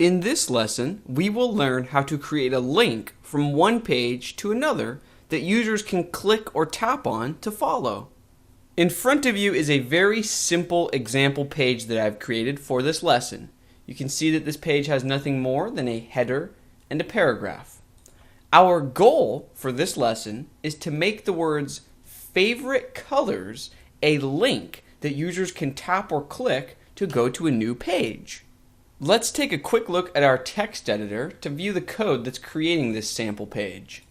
In this lesson, we will learn how to create a link from one page to another that users can click or tap on to follow. In front of you is a very simple example page that I've created for this lesson. You can see that this page has nothing more than a header and a paragraph. Our goal for this lesson is to make the words favorite colors a link that users can tap or click to go to a new page. Let's take a quick look at our text editor to view the code that's creating this sample page.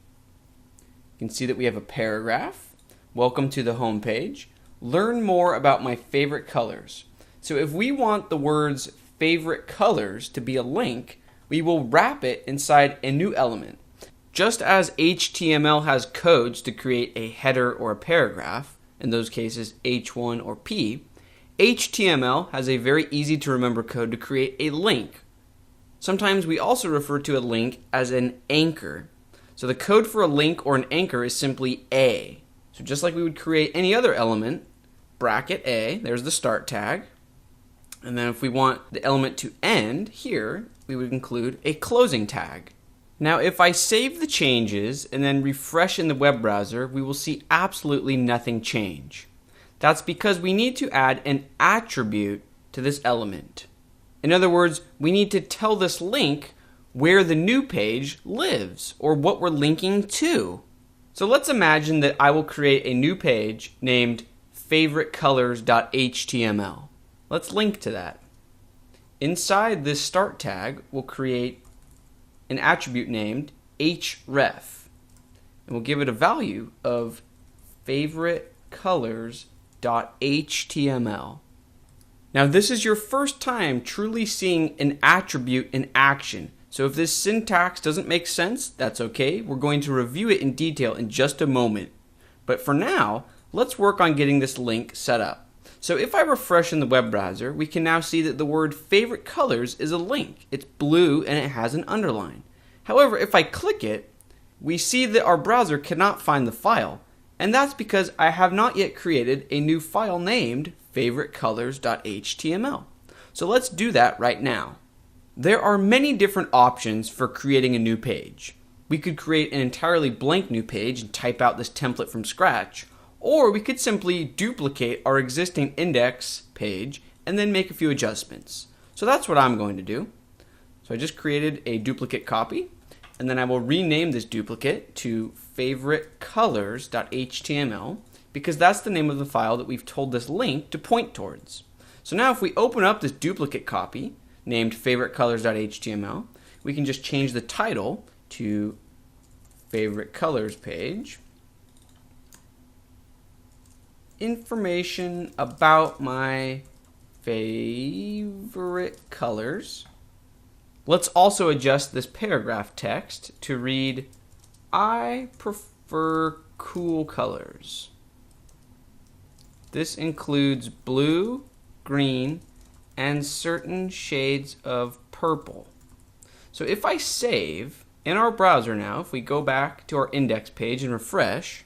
You can see that we have a paragraph. Welcome to the home page. Learn more about my favorite colors. So if we want the words favorite colors to be a link, we will wrap it inside a new element. Just as HTML has codes to create a header or a paragraph, in those cases H1 or P, HTML has a very easy to remember code to create a link. Sometimes we also refer to a link as an anchor. So the code for a link or an anchor is simply A. So just like we would create any other element, bracket A, there's the start tag. And then if we want the element to end here, we would include a closing tag. Now if I save the changes and then refresh in the web browser, we will see absolutely nothing change. That's because we need to add an attribute to this element. In other words, we need to tell this link where the new page lives or what we're linking to. So let's imagine that I will create a new page named favoritecolors.html. Let's link to that. Inside this start tag, we'll create an attribute named href, and we'll give it a value of favoritecolors.html. Now this is your first time truly seeing an attribute in action. So if this syntax doesn't make sense, that's okay. We're going to review it in detail in just a moment. But for now, let's work on getting this link set up. So if I refresh in the web browser, we can now see that the word favorite colors is a link. It's blue and it has an underline. However, if I click it, we see that our browser cannot find the file. And that's because I have not yet created a new file named favoritecolors.html. So let's do that right now. There are many different options for creating a new page. We could create an entirely blank new page and type out this template from scratch, or we could simply duplicate our existing index page and then make a few adjustments. So that's what I'm going to do. So I just created a duplicate copy, and then I will rename this duplicate to favoritecolors.html because that's the name of the file that we've told this link to point towards. So now if we open up this duplicate copy named favoritecolors.html, we can just change the title to favorite colors page. Information about my favorite colors. Let's also adjust this paragraph text to read, I prefer cool colors. This includes blue, green, and certain shades of purple. So if I save in our browser now, if we go back to our index page and refresh,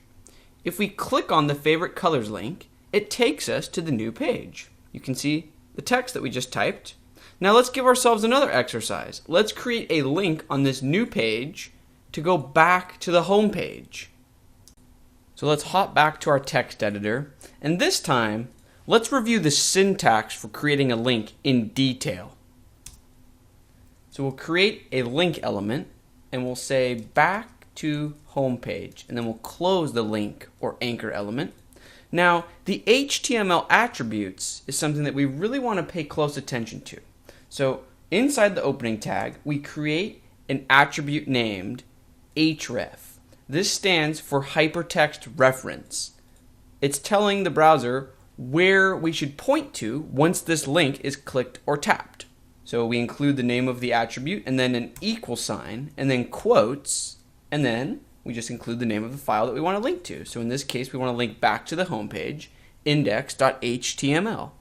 if we click on the favorite colors link, it takes us to the new page. You can see the text that we just typed. Now let's give ourselves another exercise. Let's create a link on this new page to go back to the home page. So let's hop back to our text editor, and this time let's review the syntax for creating a link in detail. So we'll create a link element and we'll say back to home page, and then we'll close the link or anchor element. Now the HTML attributes is something that we really want to pay close attention to. So inside the opening tag, we create an attribute named href. This stands for hypertext reference. It's telling the browser where we should point to once this link is clicked or tapped. So we include the name of the attribute and then an equal sign and then quotes, and then we just include the name of the file that we want to link to. So in this case, we want to link back to the home page, index.html.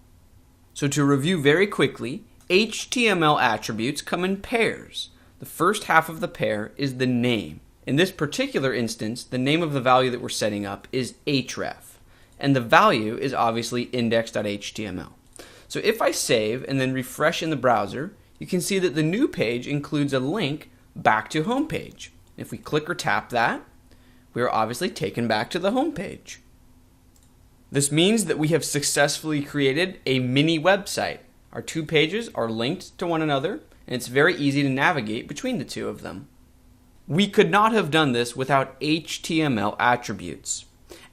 So to review very quickly, HTML attributes come in pairs. The first half of the pair is the name. In this particular instance, the name of the value that we're setting up is href, and the value is obviously index.html. So if I save and then refresh in the browser, you can see that the new page includes a link back to homepage. If we click or tap that, we are obviously taken back to the homepage. This means that we have successfully created a mini website. Our two pages are linked to one another, and it's very easy to navigate between the two of them. We could not have done this without HTML attributes.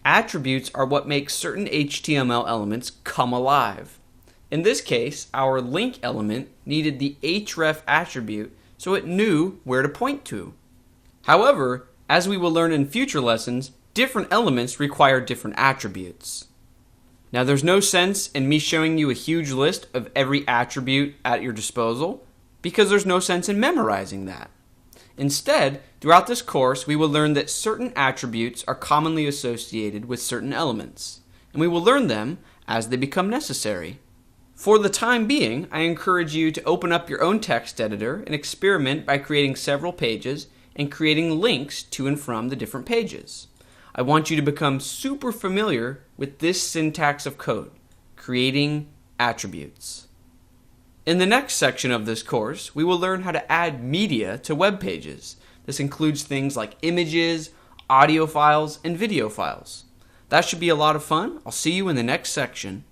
Attributes are what make certain HTML elements come alive. In this case, our link element needed the href attribute so it knew where to point to. However, as we will learn in future lessons, different elements require different attributes. Now, there's no sense in me showing you a huge list of every attribute at your disposal because there's no sense in memorizing that. Instead, throughout this course, we will learn that certain attributes are commonly associated with certain elements, and we will learn them as they become necessary. For the time being, I encourage you to open up your own text editor and experiment by creating several pages and creating links to and from the different pages. I want you to become super familiar with this syntax of code, creating attributes. In the next section of this course, we will learn how to add media to web pages. This includes things like images, audio files, and video files. That should be a lot of fun. I'll see you in the next section.